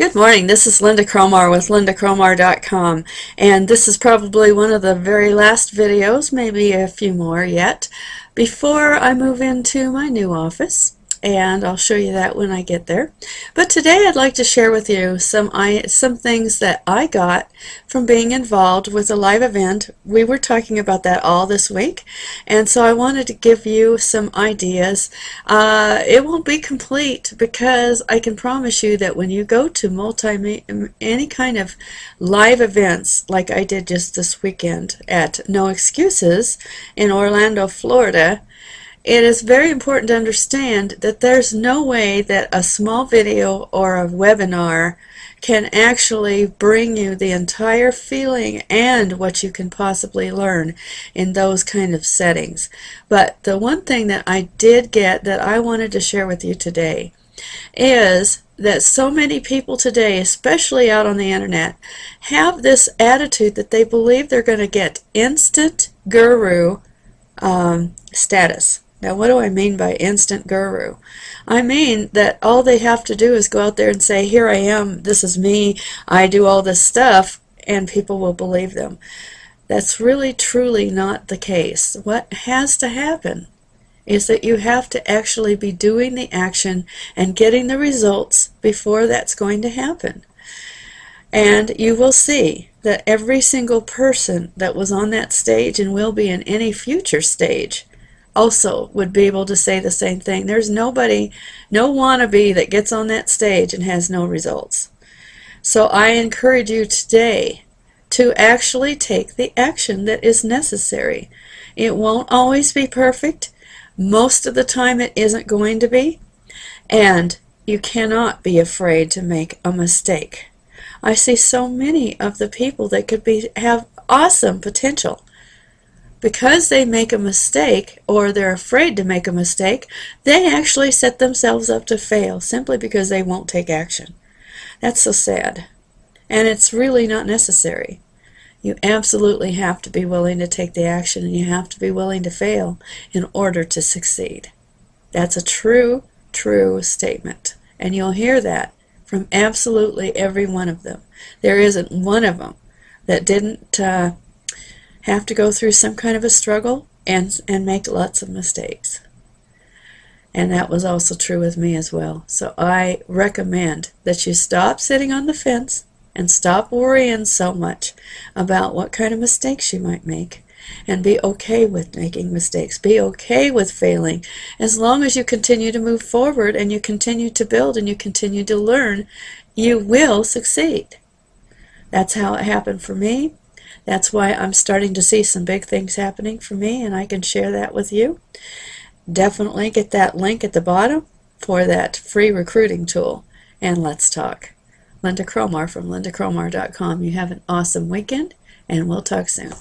Good morning. This is Linda Cromar with lindacromar.com, and this is probably one of the very last videos, maybe a few more yet, before I move into my new office, and I'll show you that when I get there. But today I'd like to share with you some things that I got from being involved with a live event. We were talking about that all this week, and so I wanted to give you some ideas. It won't be complete because I can promise you that when you go to any kind of live events like I did just this weekend at No Excuses in Orlando, Florida, it is very important to understand that there's no way that a small video or a webinar can actually bring you the entire feeling and what you can possibly learn in those kind of settings. But the one thing that I did get that I wanted to share with you today is that so many people today, especially out on the internet, have this attitude that they believe they're going to get instant guru status. Now, what do I mean by instant guru? I mean that all they have to do is go out there and say, here I am, this is me, I do all this stuff, and people will believe them. That's really truly not the case. What has to happen is that you have to actually be doing the action and getting the results before that's going to happen. And you will see that every single person that was on that stage and will be in any future stage also would be able to say the same thing. There's nobody, no wannabe that gets on that stage and has no results. So I encourage you today to actually take the action that is necessary. It won't always be perfect. Most of the time it isn't going to be. And you cannot be afraid to make a mistake. I see so many of the people that could have awesome potential. Because they make a mistake, or they're afraid to make a mistake, they actually set themselves up to fail simply because they won't take action. That's so sad. And it's really not necessary. You absolutely have to be willing to take the action, and you have to be willing to fail in order to succeed. That's a true statement. And you'll hear that from absolutely every one of them. There isn't one of them that didn't have to go through some kind of a struggle and make lots of mistakes. And that was also true with me as well. So I recommend that you stop sitting on the fence and stop worrying so much about what kind of mistakes you might make, and be okay with making mistakes. Be okay with failing. As long as you continue to move forward and you continue to build and you continue to learn, you will succeed. That's how it happened for me. That's why I'm starting to see some big things happening for me, and I can share that with you. Definitely get that link at the bottom for that free recruiting tool, and let's talk. Linda Cromar from lindacromar.com. You have an awesome weekend, and we'll talk soon.